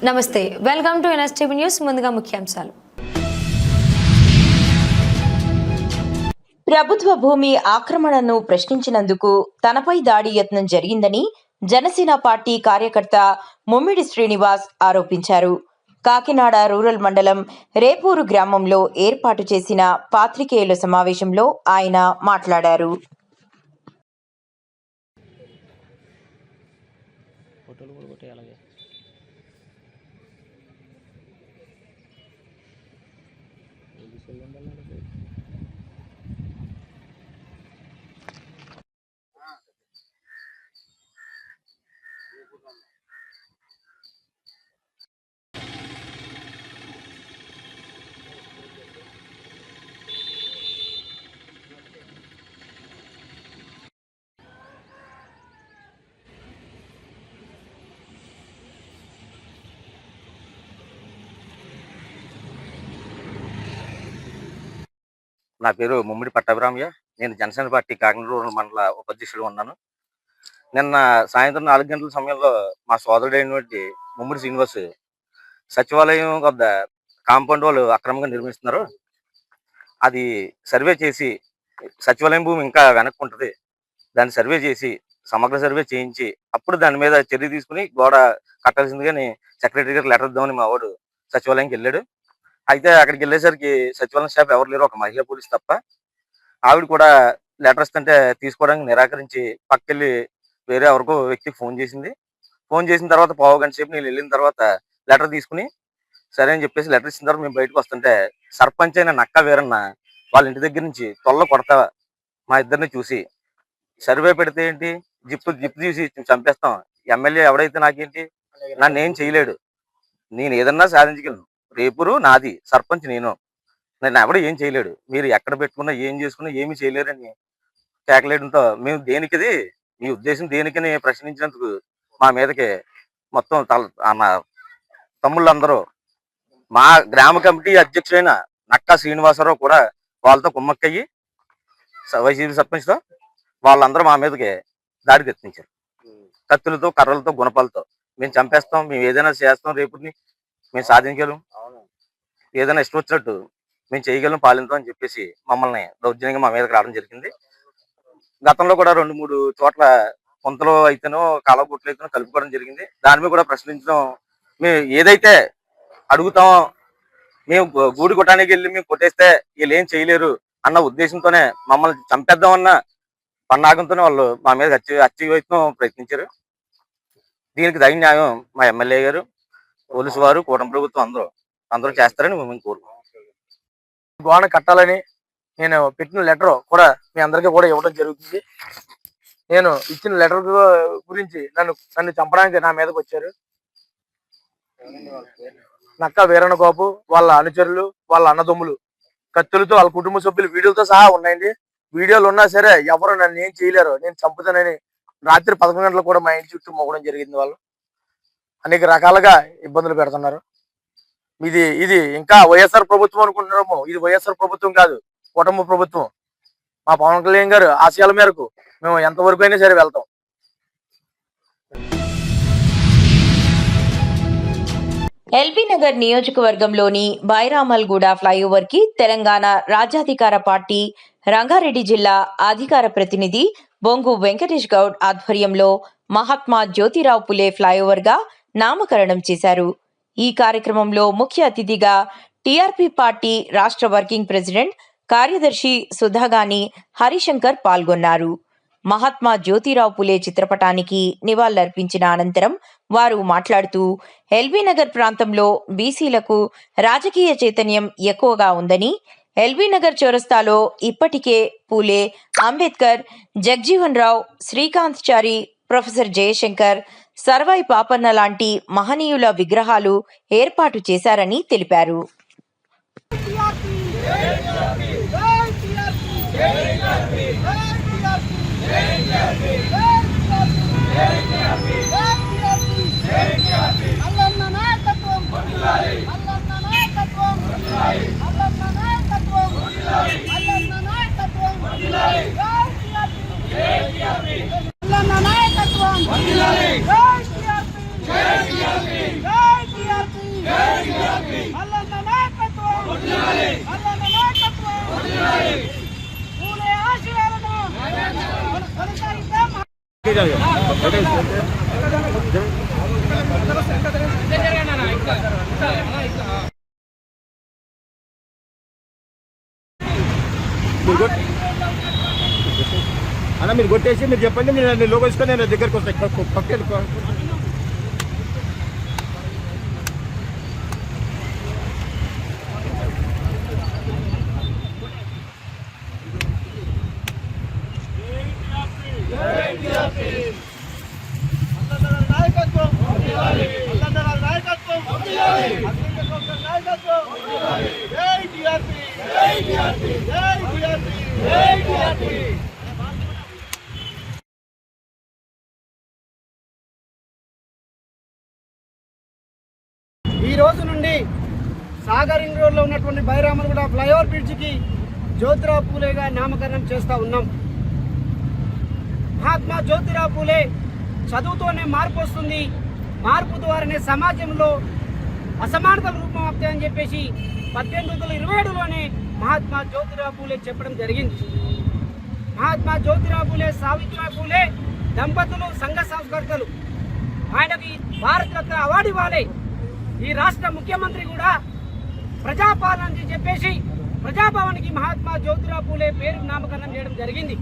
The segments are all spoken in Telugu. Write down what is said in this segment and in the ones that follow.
నమస్తే, వెల్కమ్ టు ఎన్ఎస్టీవీ న్యూస్. ముందుగా ముఖ్యాంశాలు. ప్రభుత్వ భూమి ఆక్రమణను ప్రశ్నించినందుకు తనపై దాడి యత్నం జరిగిందని జనసేన పార్టీ కార్యకర్త ముమ్మిడి శ్రీనివాస్ ఆరోపించారు. కాకినాడ రూరల్ మండలం రేపూరు గ్రామంలో ఏర్పాటు చేసిన పాత్రికేయుల సమావేశంలో ఆయన మాట్లాడారు. నా పేరు ముమ్మిడి పట్టాభిరామయ్య. నేను జనసేన పార్టీ కాకినాడ రూరల్ మండల ఉపాధ్యక్షుడు ఉన్నాను. నిన్న సాయంత్రం 4 గంటల సమయంలో మా సోదరుడైనటువంటి ముమ్మిడి శ్రీనివాస్ సచివాలయం వద్ద కాంపౌండ్ వాళ్ళు అక్రమంగా నిర్మిస్తున్నారు, అది సర్వే చేసి సచివాలయం భూమి ఇంకా వెనక్కి ఉంటుంది, దాన్ని సర్వే చేసి సమగ్ర సర్వే చేయించి అప్పుడు దాని మీద చర్య తీసుకుని గోడ కట్టాల్సిందిగా సెక్రటరీ గారికి లెటర్ ఇద్దామని మా వాడు సచివాలయంకి వెళ్ళాడు. అయితే అక్కడికి వెళ్ళేసరికి సచివాలయం స్టాఫ్ ఎవరు లేరు, ఒక మహిళా పోలీస్ తప్ప. ఆవిడ కూడా లెటర్ ఇస్తుంటే తీసుకోవడానికి నిరాకరించి పక్కకెళ్ళి వేరే ఎవరికో వ్యక్తికి ఫోన్ చేసింది. ఫోన్ చేసిన తర్వాత పావు గంట సేపు నేను వెళ్ళిన తర్వాత లెటర్ తీసుకుని సరే అని చెప్పేసి లెటర్ ఇచ్చిన తర్వాత మేము బయటకు వస్తుంటే సర్పంచ్ అయిన నక్క వీరన్న వాళ్ళ ఇంటి దగ్గర నుంచి తొల్ల కొడతా మా ఇద్దరిని చూసి సర్వే పెడితే ఏంటి, జిప్పు తీసి చంపేస్తాం, ఎమ్మెల్యే ఎవడైతే నాకేంటి, నన్ను ఏం చేయలేడు, నేను ఏదన్నా సాధించగలను, రేపురు నాది, సర్పంచ్ నేను ఎవడు ఏం చేయలేడు, మీరు ఎక్కడ పెట్టుకున్నా ఏం చేసుకున్నా ఏమి చేయలేరని కేకలేయడంతో మేము దేనికిది, మీ ఉద్దేశం దేనికని ప్రశ్నించినందుకు మా మీదకి మొత్తం అన్న తమ్ముళ్ళందరూ మా గ్రామ కమిటీ అధ్యక్షుడైన నక్కా శ్రీనివాసరావు కూడా వాళ్ళతో కుమ్మక్కయ్యి వైసీపీ సర్పంచ్తో వాళ్ళందరూ మా మీదకి దాడి తెప్పించారు. కత్తులతో, కర్రలతో, గుణపాలతో మేము చంపేస్తాం, మేము ఏదైనా చేస్తాం, రేపుని మేము సాధించగలం, ఏదైనా ఇష్టం వచ్చినట్టు మేము చేయగలం, పాలింతాం అని చెప్పేసి మమ్మల్ని దౌర్జన్యంగా మా మీదకి రావడం జరిగింది. గతంలో కూడా 2-3 చోట్ల కొంతలో అయితేనో కాలబొట్లు అయితేనో కలుపుకోవడం జరిగింది. దాని మీద కూడా ప్రశ్నించడం, మేము ఏదైతే అడుగుతామో మేము గూడి కొట్టడానికి వెళ్ళి మేము కొట్టేస్తే వీళ్ళు ఏం చేయలేరు అన్న ఉద్దేశంతోనే మమ్మల్ని చంపేద్దామన్న పన్నాగంతోనే వాళ్ళు మా మీద హత్యయత్నం ప్రయత్నించారు. దీనికి తగిన న్యాయం మా ఎమ్మెల్యే గారు, పోలీసు వారు, కూటమి ప్రభుత్వం అందరూ చేస్తారని మేము కోరుకుంటున్నాం. గోడ కట్టాలని నేను పెట్టిన లెటర్ కూడా మీ అందరికీ కూడా ఇవ్వడం జరుగుతుంది. నేను ఇచ్చిన లెటర్ గురించి నన్ను చంపడానికి నా మీదకి వచ్చారు. నక్క వీరన్న గోపు, వాళ్ళ అనుచరులు, వాళ్ళ అన్నదమ్ములు కత్తులతో, వాళ్ళ కుటుంబ సభ్యులు వీడియోలతో సహా ఉన్నాయండి. వీడియోలు ఉన్నా సరే ఎవరు నన్ను ఏం చేయలేరు, నేను చంపుతానని రాత్రి 11 గంటలకు కూడా మా ఇంటి చుట్టూ మొక్కడం జరిగింది. వాళ్ళు అనేక రకాలుగా ఇబ్బందులు పెడుతున్నారు. ఇది ఇంకా వైఎస్ఆర్ ప్రభుత్వం అనుకుంటున్నాము, ఇది వైఎస్ఆర్ ప్రభుత్వం కాదు, కుటుంబ ప్రభుత్వం. మా పవన్ కళ్యాణ్ గారు ఆశయాల మేరకు మేము ఎంతవరకు అయినా సరే వెళ్తాం. ఎల్బీ నగర్ నియోజకవర్గంలోని బైరామల్గూడ ఫ్లైఓవర్ కి తెలంగాణ రాజ్యాధికార పార్టీ రంగారెడ్డి జిల్లా అధికార ప్రతినిధి బొంగు వెంకటేష్ గౌడ్ ఆధ్వర్యంలో మహాత్మా జ్యోతిరావు పులే ఫ్లైఓవర్ గా నామకరణం చేశారు. ఈ కార్యక్రమంలో ముఖ్య అతిథిగా టీఆర్పీ పార్టీ రాష్ట్ర వర్కింగ్ ప్రెసిడెంట్ కార్యదర్శి సుధాగాని హరిశంకర్ పాల్గొన్నారు. మహాత్మా జ్యోతిరావు పులే చిత్రపటానికి నివాళులర్పించిన అనంతరం వారు మాట్లాడుతూ ఎల్బీ నగర్ ప్రాంతంలో బీసీలకు రాజకీయ చైతన్యం ఎక్కువగా ఉందని, ఎల్బీ నగర్ చౌరస్తాలో ఇప్పటికే పూలే, అంబేద్కర్, జగ్జీవన్ రావు, శ్రీకాంత్ చారి, ప్రొఫెసర్ జయశంకర్, సర్వాయి పాపన్న లాంటి మహనీయుల విగ్రహాలు ఏర్పాటు చేశారని తెలిపారు. నాయకత్వం అన్న మీరు కొట్టేసి మీరు చెప్పండి, నేను లోగో ఇసుకొని నేను దగ్గరకు వస్తాను. పక్కన ఈ రోజు నుండి సాగర్ రింగ్ రోడ్లో ఉన్నటువంటి బైరామల్గూడ ఫ్లైఓవర్ బ్రిడ్జికి జ్యోతిరావు పూలేగా నామకరణం చేస్తూ ఉన్నాం. మహాత్మా జ్యోతిరావు పూలే చదువుతోనే మార్పు వస్తుంది, మార్పు ద్వారానే సమాజంలో అసమానతలు రూపమవుతాయని చెప్పేసి 1827లోనే మహాత్మా జ్యోతిరావు పూలే చెప్పడం జరిగింది. మహాత్మా జ్యోతిరావు పూలే, సావిత్రిబాయి పూలే దంపతులు సంఘ సంస్కర్తలు. ఆయనకి భారతరత్న అవార్డు ఇవ్వాలి. ఈ రాష్ట్ర ముఖ్యమంత్రి కూడా ప్రజాపాలన అని చెప్పేసి ప్రజాభవన్కి మహాత్మా జ్యోతిరావు పూలే పేరు నామకరణం చేయడం జరిగింది.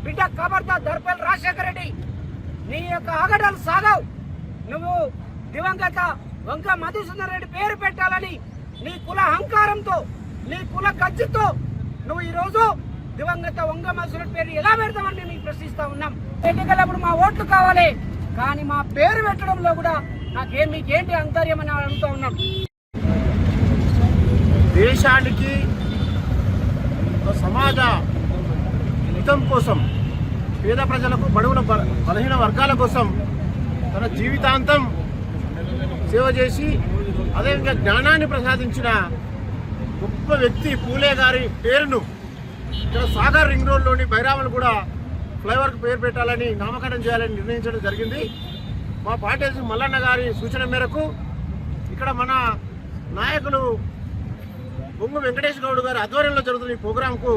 బిడ్డ కబర్దా దర్పల్ రాజశేఖర రెడ్డి, నీ యొక్క ఆగడాలు సాగవు. నువ్వు దివంగత వంక మధుసూదన్ రెడ్డి పేరు పెట్టాలని నీ కుల అహంకారంతో, నీ కుల గజ్జుతో నువ్వు ఈరోజు దివంగత వంగ మధుసూదన్ పేరు ఎలా పెడతామని మేము ప్రశ్నిస్తా ఉన్నాం. ఎన్నికలప్పుడు మా ఓట్లు కావాలి, కానీ మా పేరు పెట్టడంలో కూడా మీకేంటి అంతర్యం అని అడుగుతా ఉన్నాం. దేశానికి సమాజ హితం కోసం, పేద ప్రజలకు, బడుగుల బలహీన వర్గాల కోసం తన జీవితాంతం సేవ చేసి అదేవిధంగా జ్ఞానాన్ని ప్రసాదించిన గొప్ప వ్యక్తి పూలే గారి పేరును ఇక్కడ సాగర్ రింగ్ రోడ్లోని బైరామల్గూడ ఫ్లైఓవర్కి పేరు పెట్టాలని, నామకరణం చేయాలని నిర్ణయించడం జరిగింది. మా పార్టీ అధ్యక్షుడు మల్లన్న గారి సూచన మేరకు ఇక్కడ మన నాయకులు బొంగు వెంకటేష్ గౌడ్ గారి ఆధ్వర్యంలో జరుగుతున్న ఈ ప్రోగ్రాంకు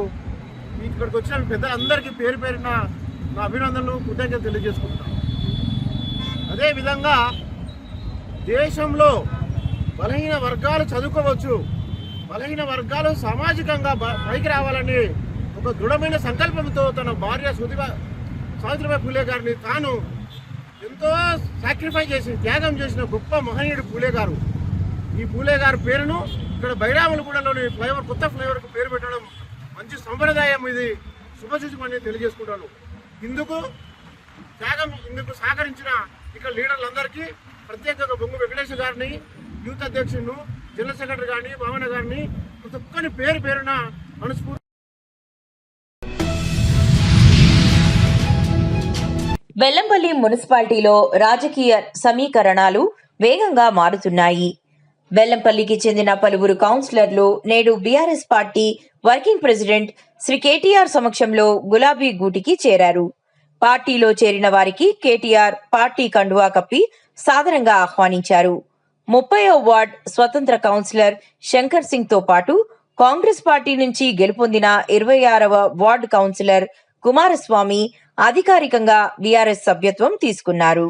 ఇక్కడికి వచ్చిన పెద్దలందరికీ పేరు పేరిన నా అభినందనలు, కృతజ్ఞతలు తెలియజేసుకుంటున్నాను. అదేవిధంగా దేశంలో బలహీన వర్గాలు చదువుకోవచ్చు, బలహీన వర్గాలు సామాజికంగా పైకి రావాలని ఒక దృఢమైన సంకల్పంతో తన భార్య సావిత్రిబాయి పూలే గారిని తాను ఎంతో సాక్రిఫై చేసి త్యాగం చేసిన గొప్ప మహనీయుడు పూలే గారు. ఈ పూలే గారి పేరును ఇక్కడ బైరామల్గూడలోని ఫ్లైఓవర్, కొత్త ఫ్లైఓవర్కు పేరు పెట్టడం మంచి సంప్రదాయం. ఇది శుభసూచకమని తెలియజేసుకుంటాను. ఇందుకు సహకరించిన ఇక్కడ లీడర్లందరికీ ప్రత్యేకంగా బొంగు వెంకటేష్ గారిని, యూత్ అధ్యక్షుడు, జనరల్ సెక్రటరీ గారిని, భావన గారిని, ప్రతి ఒక్కరిని పేరు పేరున మనస్ఫూర్తి. బెల్లంపల్లి మున్సిపాలిటీలో రాజకీయ సమీకరణాలు వేగంగా మారుతున్నాయి. బెల్లంపల్లికి చెందిన పలువురు కౌన్సిలర్లు నేడు BRS party working president Shri KTR సమక్షంలో గులాబీ గూటికి చేరారు. పార్టీలో చేరిన వారికి కేటీఆర్ పార్టీ కండువా కప్పి సాదరంగా ఆహ్వానించారు. 30వ వార్డ్ స్వతంత్ర కౌన్సిలర్ శంకర్ సింగ్ తో పాటు కాంగ్రెస్ పార్టీ నుంచి గెలుపొందిన 26వ వార్డ్ కౌన్సిలర్ కుమారస్వామి అధికారికంగా బీఆర్ఎస్ సభ్యత్వం తీసుకున్నారు.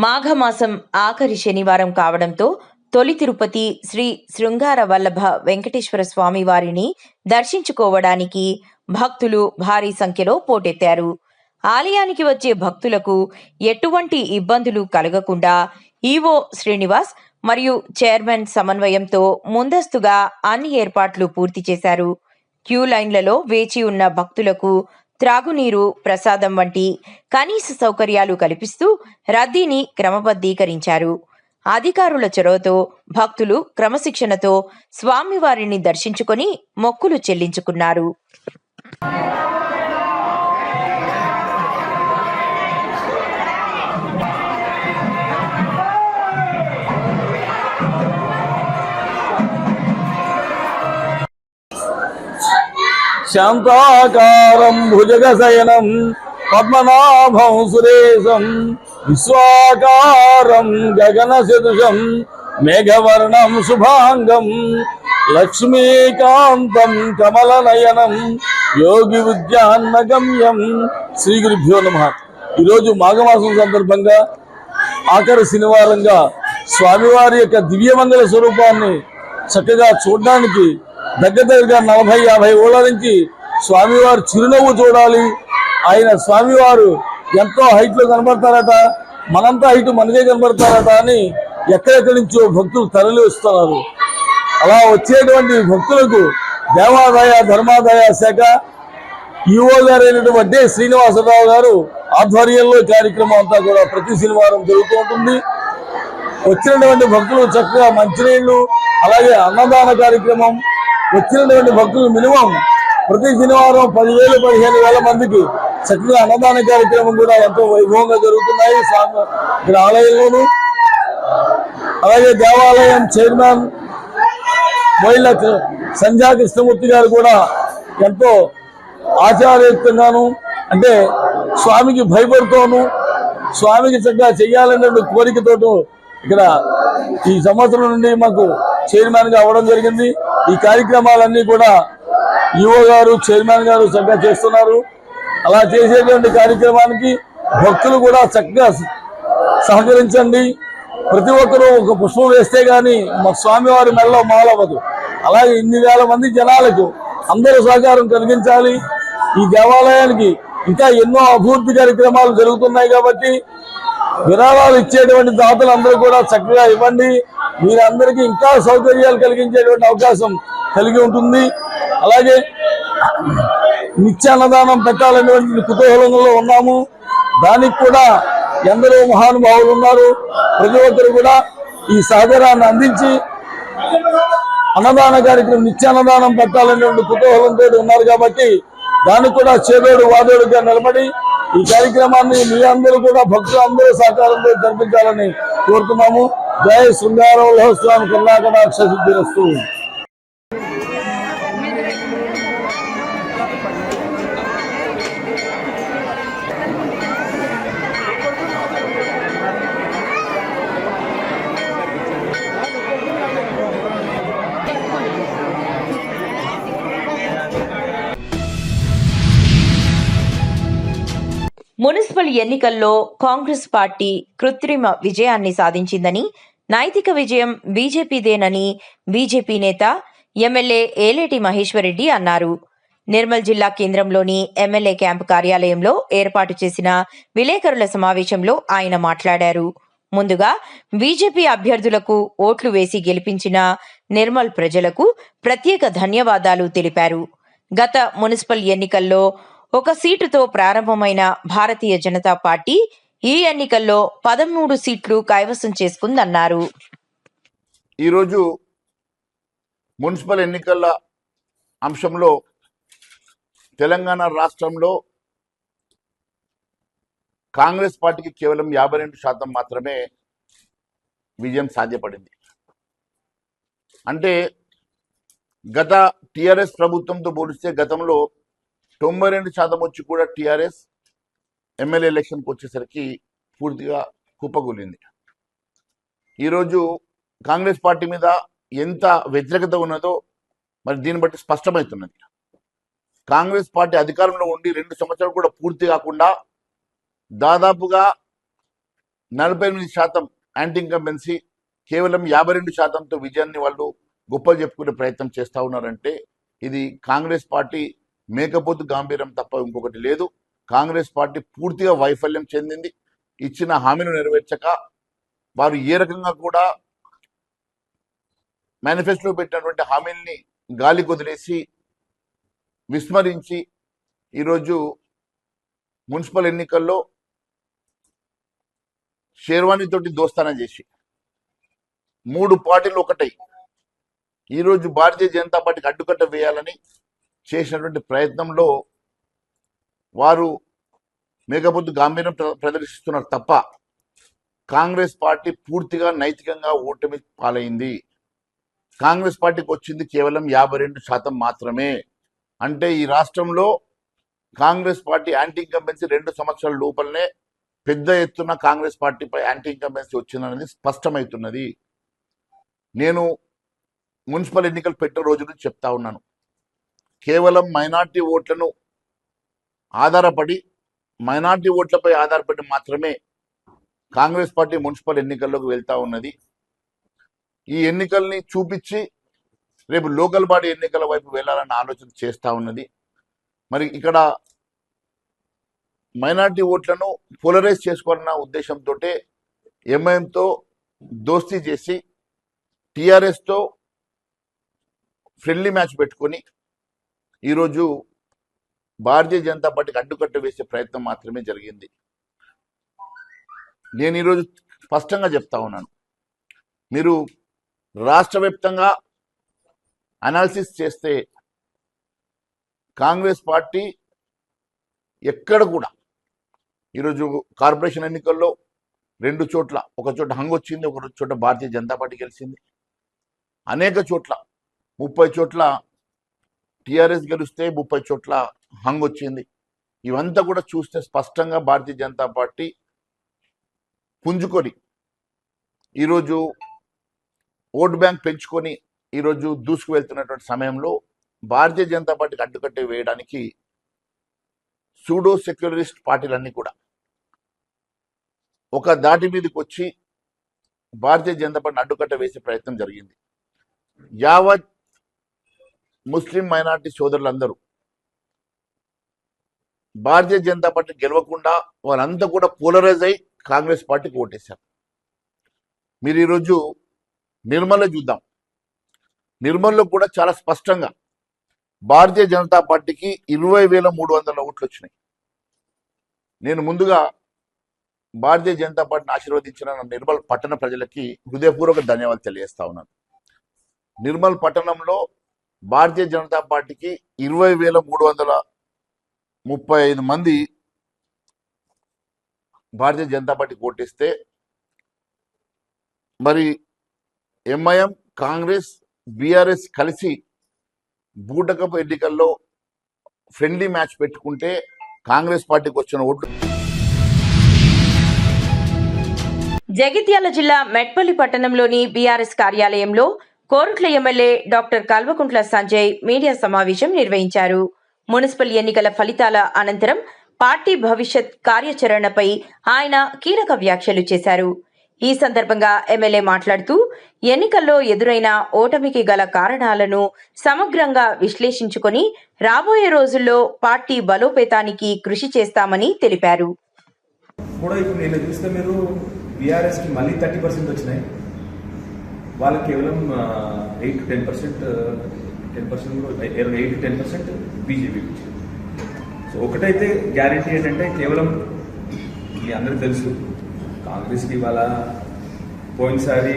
మాఘమాసం ఆఖరి శనివారం కావడంతో తొలి తిరుపతి శ్రీ శృంగార వల్లభ వెంకటేశ్వర స్వామి వారిని దర్శించుకోవడానికి భక్తులు భారీ సంఖ్యలో పోటెత్తారు. ఆలయానికి వచ్చే భక్తులకు ఎటువంటి ఇబ్బందులు కలగకుండా ఈవో శ్రీనివాస్ మరియు చైర్మన్ సమన్వయంతో ముందస్తుగా అన్ని ఏర్పాట్లు పూర్తి చేశారు. క్యూ లైన్లలో వేచి ఉన్న భక్తులకు త్రాగునీరు, ప్రసాదం వంటి కనీస సౌకర్యాలు కల్పిస్తూ రద్దీని క్రమబద్ధీకరించారు. అధికారుల చొరవతో భక్తులు క్రమశిక్షణతో స్వామివారిని దర్శించుకొని మొక్కులు చెల్లించుకున్నారు. శాంతాకారం భుజగశయనం పద్మనాభం సురేశం విశ్వాకారం గగన సదృశం మేఘవర్ణం శుభాంగం లక్ష్మీకాంతం కమలనయనం యోగి విద్యాన్నగమ్యం. శ్రీ గురుభ్యో నమః. ఈరోజు మాఘమాసం సందర్భంగా ఆఖరి శనివారంగా స్వామివారి యొక్క దివ్యమంగళ స్వరూపాన్ని చక్కగా చూడడానికి దగ్గరగా 40-50 ఊళ్ళ నుంచి స్వామివారు చిరునవ్వు చూడాలి, ఆయన స్వామివారు ఎంతో హైట్ లో కనబడతారట, మనంతా హైట్ మనకే కనబడతారట అని ఎక్కడెక్కడి నుంచో భక్తులు తరలి వస్తున్నారు. అలా వచ్చేటువంటి భక్తులకు దేవాదాయ ధర్మాదాయ శాఖ ఈఓ గారు అయినటువంటి శ్రీనివాసరావు గారు ఆధ్వర్యంలో కార్యక్రమం అంతా కూడా ప్రతి శనివారం జరుగుతూ ఉంటుంది. వచ్చినటువంటి భక్తులు చక్కగా మంచినీళ్లు, అలాగే అన్నదాన కార్యక్రమం, వచ్చినటువంటి భక్తులు మినిమం ప్రతి శనివారం 10,000-15,000 మందికి చక్కగా అన్నదాన కార్యక్రమం కూడా ఎంతో వైభవంగా జరుగుతున్నాయి ఇక్కడ ఆలయంలోను. అలాగే దేవాలయం చైర్మన్ బోయిల సంధ్యా కృష్ణమూర్తి గారు కూడా ఎంతో ఆచారయుక్తంగాను, అంటే స్వామికి భయపడుతూను, స్వామికి చక్కగా చెయ్యాలనే కోరికతోటూ ఇక్కడ ఈ సంవత్సరం నుండి మాకు చైర్మన్ గా అవ్వడం జరిగింది. ఈ కార్యక్రమాలన్నీ కూడా ఈఓ గారు, చైర్మన్ గారు చక్కగా చేస్తున్నారు. అలా చేసేటువంటి కార్యక్రమానికి భక్తులు కూడా చక్కగా సహకరించండి. ప్రతి ఒక్కరూ ఒక పుష్పం వేస్తే గాని మా స్వామివారి మెడలో మాలవ్వదు. అలాగే ఇన్ని వేల మంది జనాలకు అందరూ సహకారం కలిగించాలి. ఈ దేవాలయానికి ఇంకా ఎన్నో అభివృద్ధి కార్యక్రమాలు జరుగుతున్నాయి కాబట్టి విరాళాలు ఇచ్చేటువంటి దాతలు అందరూ కూడా చక్కగా ఇవ్వండి. మీరందరికీ ఇంకా సౌకర్యాలు కలిగించేటువంటి అవకాశం కలిగి ఉంటుంది. అలాగే నిత్యాన్నదానం పెట్టాలనేటువంటి కుతూహలంలో ఉన్నాము. దానికి కూడా ఎందరో మహానుభావులు ఉన్నారు. ప్రతి ఒక్కరు కూడా ఈ సహకారాన్ని అందించి అన్నదాన కార్యక్రమం నిత్యాన్నదానం పెట్టాలనేటువంటి కుతూహలంతో ఉన్నారు కాబట్టి దానికి కూడా చేదోడు వాదోడుగా నిలబడి ఈ కార్యక్రమాన్ని మీ అందరూ కూడా భక్తులు అందరూ సహకారంతో జరిపించాలని కోరుతున్నాము. జై శృంగార వల్లభ స్వామి కరుణాకటాక్ష సిద్ధిరస్తు. మున్సిపల్ ఎన్నికల్లో కాంగ్రెస్ పార్టీ కృత్రిమ విజయాన్ని సాధించిందని, నైతిక విజయం బీజేపీదేనని బీజేపీ నేత ఎమ్మెల్యే ఏలేటి మహేశ్వరరెడ్డి అన్నారు. నిర్మల్ జిల్లా కేంద్రంలోని ఎమ్మెల్యే క్యాంపు కార్యాలయంలో ఏర్పాటు చేసిన విలేకరుల సమావేశంలో ఆయన మాట్లాడారు. ముందుగా బీజేపీ అభ్యర్థులకు ఓట్లు వేసి గెలిపించిన నిర్మల్ ప్రజలకు ప్రత్యేక ధన్యవాదాలు తెలిపారు. గత మున్సిపల్ ఎన్నికల్లో 1 సీటుతో ప్రారంభమైన భారతీయ జనతా పార్టీ ఈ ఎన్నికల్లో 13 సీట్లు కైవసం చేసుకుందన్నారు. ఈరోజు మున్సిపల్ ఎన్నికల అంశంలో తెలంగాణ రాష్ట్రంలో కాంగ్రెస్ పార్టీకి కేవలం 52% మాత్రమే విజయం సాధ్యపడింది. అంటే గత టిఆర్ఎస్ ప్రభుత్వంతో పోలిస్తే గతంలో 92% వచ్చి కూడా టిఆర్ఎస్ ఎమ్మెల్యే ఎలక్షన్కి వచ్చేసరికి పూర్తిగా కుప్పగూలింది. ఈరోజు కాంగ్రెస్ పార్టీ మీద ఎంత వ్యతిరేకత ఉన్నదో మరి దీన్ని బట్టి స్పష్టమవుతున్నది. కాంగ్రెస్ పార్టీ అధికారంలో ఉండి 2 సంవత్సరాలు కూడా పూర్తి కాకుండా దాదాపుగా 48% యాంటీ ఇన్కంబెన్సీ, కేవలం 52%తో విజయాన్ని వాళ్ళు గొప్పలు చెప్పుకునే ప్రయత్నం చేస్తూ ఉన్నారంటే ఇది కాంగ్రెస్ పార్టీ మేకపోతు గాంభీర్యం తప్ప ఇంకొకటి లేదు. కాంగ్రెస్ పార్టీ పూర్తిగా వైఫల్యం చెందింది. ఇచ్చిన హామీలు నెరవేర్చక వారు ఏ రకంగా కూడా మేనిఫెస్టోలో పెట్టినటువంటి హామీల్ని గాలి కొదిలేసి విస్మరించి ఈరోజు మున్సిపల్ ఎన్నికల్లో షేర్వాణితోటి దోస్తానం చేసి 3 పార్టీలు ఒకటై ఈరోజు భారతీయ జనతా పార్టీకి అడ్డుకట్ట వేయాలని చేసినటువంటి ప్రయత్నంలో వారు మేకపోతు గాంభీర్యం ప్రదర్శిస్తున్నారు తప్ప కాంగ్రెస్ పార్టీ పూర్తిగా నైతికంగా ఓటమి పాలైంది. కాంగ్రెస్ పార్టీకి వచ్చింది కేవలం 52% మాత్రమే. అంటే ఈ రాష్ట్రంలో కాంగ్రెస్ పార్టీ యాంటీ ఇన్కంబెన్సీ 2 సంవత్సరాల లోపలనే పెద్ద ఎత్తున కాంగ్రెస్ పార్టీపై యాంటీ ఇన్కంబెన్సీ వచ్చిందనేది స్పష్టమవుతున్నది. నేను మున్సిపల్ ఎన్నికలు పెట్టే రోజు నుంచి చెప్తా ఉన్నాను, కేవలం మైనార్టీ ఓట్లను మైనార్టీ ఓట్లపై ఆధారపడి మాత్రమే కాంగ్రెస్ పార్టీ మున్సిపల్ ఎన్నికల్లోకి వెళ్తా ఉన్నది. ఈ ఎన్నికల్ని చూపించి రేపు లోకల్ బాడీ ఎన్నికల వైపు వెళ్ళాలన్న ఆలోచన చేస్తూ ఉన్నది. మరి ఇక్కడ మైనార్టీ ఓట్లను పోలరైజ్ చేసుకోవాలన్న ఉద్దేశంతో ఎంఐఎంతో దోస్తీ చేసి టీఆర్ఎస్తో ఫ్రెండ్లీ మ్యాచ్ పెట్టుకొని ఈరోజు భారతీయ జనతా పార్టీకి అడ్డుకట్ట వేసే ప్రయత్నం మాత్రమే జరిగింది. నేను ఈరోజు స్పష్టంగా చెప్తా ఉన్నాను, మీరు రాష్ట్ర వ్యాప్తంగా అనాలిసిస్ చేస్తే కాంగ్రెస్ పార్టీ ఎక్కడ కూడా ఈరోజు కార్పొరేషన్ ఎన్నికల్లో 2 చోట్ల, ఒక చోట హంగ్ వచ్చింది, ఒక చోట భారతీయ జనతా పార్టీ గెలిచింది. అనేక చోట్ల 30 చోట్ల టీఆర్ఎస్ గెలిస్తే 30 చోట్ల హంగ్ వచ్చింది. ఇవంతా కూడా చూస్తే స్పష్టంగా భారతీయ జనతా పార్టీ పుంజుకొని ఈరోజు ఓట్ బ్యాంక్ పెంచుకొని ఈరోజు దూసుకు వెళ్తున్నటువంటి సమయంలో భారతీయ జనతా పార్టీకి అడ్డుకట్టే వేయడానికి సూడో సెక్యులరిస్ట్ పార్టీలన్నీ కూడా ఒక దాటి మీదకి వచ్చి భారతీయ జనతా పార్టీని అడ్డుకట్ట వేసే ప్రయత్నం జరిగింది. యావత్ ముస్లిం మైనార్టీ సోదరులందరూ భారతీయ జనతా పార్టీ గెలవకుండా వాళ్ళంతా కూడా పోలరైజ్ అయి కాంగ్రెస్ పార్టీకి ఓటేశారు. మీరు ఈరోజు నిర్మల్లో చూద్దాం, నిర్మల్లో కూడా చాలా స్పష్టంగా భారతీయ జనతా పార్టీకి 20,300 ఓట్లు వచ్చినాయి. నేను ముందుగా భారతీయ జనతా పార్టీని ఆశీర్వదించిన నిర్మల్ పట్టణ ప్రజలకి హృదయపూర్వక ధన్యవాదాలు తెలియజేస్తా ఉన్నాను. నిర్మల్ పట్టణంలో భారతీయ జనతా పార్టీకి 20,335 మంది భారతీయ జనతా పార్టీకి ఓటేస్తే మరి ఎంఐఎం, కాంగ్రెస్, బీఆర్ఎస్ కలిసి బూటకపు ఎన్నికల్లో ఫ్రెండ్లీ మ్యాచ్ పెట్టుకుంటే కాంగ్రెస్ పార్టీకి వచ్చిన ఓట్లు. జగిత్యాల జిల్లా మెట్పల్లి పట్టణంలోని బీఆర్ఎస్ కార్యాలయంలో Korutla MLA doctor Kalvakuntla Sanjay media సమావేశం నిర్వహించారు. మున్సిపల్ ఎన్నికల ఫలితాల అనంతరం పార్టీ భవిష్యత్ కార్యాచరణపై ఆయన కీలక వ్యాఖ్యలు చేశారు. ఈ సందర్భంగా ఎమ్మెల్యే మాట్లాడుతూ ఎన్నికల్లో ఎదురైన ఓటమికి గల కారణాలను సమగ్రంగా విశ్లేషించుకొని రాబోయే రోజుల్లో పార్టీ బలోపేతానికి కృషి చేస్తామని తెలిపారు. కూడా ఇప్పుడు నేను చూస్తే మీరు బీఆర్ఎస్కి మళ్ళీ 30% వచ్చినాయి, వాళ్ళకి కేవలం 8-10% బీజేపీకి వచ్చింది. సో ఒకటైతే గ్యారంటీ ఏంటంటే కేవలం మీ అందరికీ తెలుసు, కాంగ్రెస్కి ఇవాళ పోయినసారి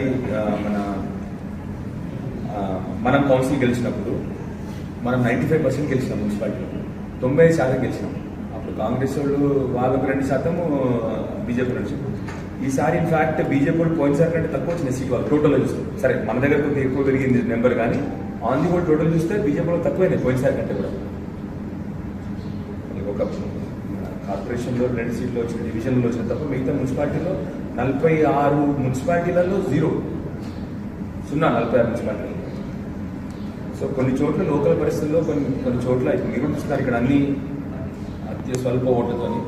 మనం కౌన్సిల్ గెలిచినప్పుడు మనం 95% గెలిచినాం, మున్సిపాలిటీలో 90% గెలిచినాం. అప్పుడు కాంగ్రెస్ వాళ్ళకు 2%, బీజేపీ 2%. ఈసారి ఇన్ఫాక్ట్ బీజేపీ వాళ్ళు పోయినసారి కంటే తక్కువ వచ్చిన సీట్ వాళ్ళు టోటల్లో చూస్తే. సరే మన దగ్గర కొద్దిగా ఎక్కువ పెరిగింది నెంబర్, కానీ ఆన్ ది కూడా టోటల్ చూస్తే బీజేపీ వాళ్ళు తక్కువైనాయి పోయినసారి కంటే కూడా. ఒక కార్పొరేషన్లో 2 సీట్లు వచ్చిన, డివిజన్లో వచ్చిన తప్ప మిగతా మున్సిపాలిటీలో 46 మున్సిపాలిటీలలో 0 46 మున్సిపాలిటీలు. సో కొన్ని చోట్ల లోకల్ పరిస్థితుల్లో కొన్ని చోట్ల మీరు చూస్తున్నారు ఇక్కడ అన్ని అతి స్వల్ప ఓట్లతోని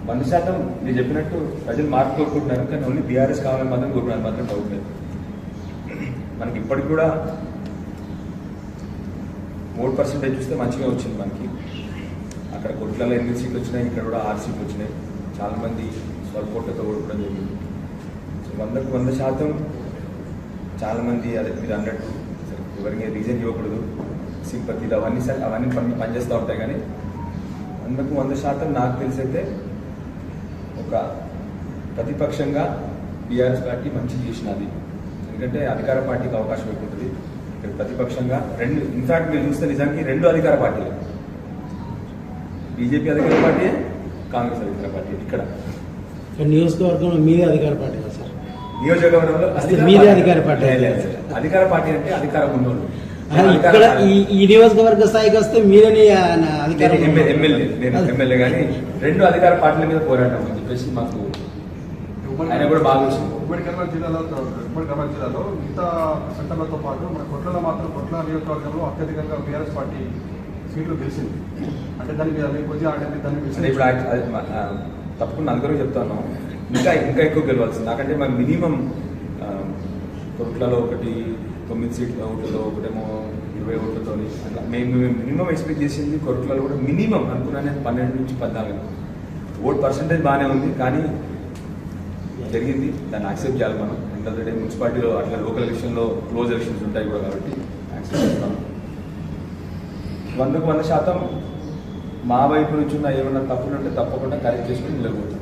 100% మీరు చెప్పినట్టు ప్రజలు మార్పు కోరుకుంటున్నారు, కానీ ఓన్లీ బీఆర్ఎస్ కావాలని మాత్రం కోరుకున్నారు మాత్రం డౌట్ లేదు. మనకి ఇప్పటికి కూడా 3% చూస్తే మంచిగా వచ్చింది మనకి. అక్కడ కొట్లలో 8 సీట్లు వచ్చినాయి, ఇక్కడ కూడా 6 సీట్లు వచ్చినాయి. చాలామంది స్వల్పోట్లతో ఓడిపోవడం జరిగింది. సో 100% చాలామంది అదే మీరు అన్నట్టు ఎవరికి రీజన్ ఇవ్వకూడదు, సింపతిలు అవన్నీ పనిచేస్తూ ఉంటాయి. కానీ 100% నాకు తెలిసైతే ఒక ప్రతిపక్షంగా బీఆర్ఎస్ పార్టీ మంచి చేసినది. ఎందుకంటే అధికార పార్టీకి అవకాశం ఎక్కువ ఉంటుంది. ఇక్కడ ప్రతిపక్షంగా ఇన్ఫాక్ట్ మీరు చూస్తే నిజానికి 2 అధికార పార్టీలు, బీజేపీ అధికార పార్టీ, కాంగ్రెస్ అధికార పార్టీ. ఇక్కడ నియోజకవర్గంలో మీదే అధికార పార్టీ సార్. నియోజకవర్గంలో మీదే అధికార పార్టీ. అధికార పార్టీ అంటే అధికారం ఉన్నోళ్ళు. ఇక్కడ ఈ నియోజకవర్గ స్థాయికి వస్తే మీరే అధికారం. ఎమ్మెల్యే కానీ 2 అధికార పార్టీల మీద పోరాటం అని చెప్పేసి మాకు ఆయన కూడా బాగా వచ్చింది. ఉమ్మడి కర్నూలు జిల్లాలో మిగతా సెంటర్లతో పాటు మన కొట్లలో మాత్రం కొట్ల నియోజకవర్గంలో అత్యధికంగా బీఆర్ఎస్ పార్టీ సీట్లు గెలిచింది. అంటే దానికి కొద్దిగా ఇప్పుడు తప్పకుండా అందరూ చెప్తాను, ఇంకా ఎక్కువ గెలవాల్సింది. నాకంటే మనం మినిమం కొట్లలో 9 సీట్ల ఓట్లలో, ఒకటేమో 20 ఓట్లతో అట్లా మేము మినిమం ఎక్స్పెక్ట్ చేసింది. కొట్లలో కూడా మినిమం అనుకున్నానే 12 నుంచి 14 ఓట్ పర్సంటేజ్ బాగానే ఉంది, కానీ జరిగింది. దాన్ని యాక్సెప్ట్ చేయాలి మనం. ఎండ్ ఆఫ్ ద డే మున్సిపాలిటీలో అట్లా లోకల్ ఎలక్షన్లో క్లోజ్ ఎలక్షన్స్ ఉంటాయి కూడా, కాబట్టి యాక్సెప్ట్ చేస్తాం. 100% మా వైపు నుంచి ఉన్న ఏమన్నా తప్పులు ఉంటే తప్పకుండా కరెక్ట్ చేసుకుని నిలబోతాం.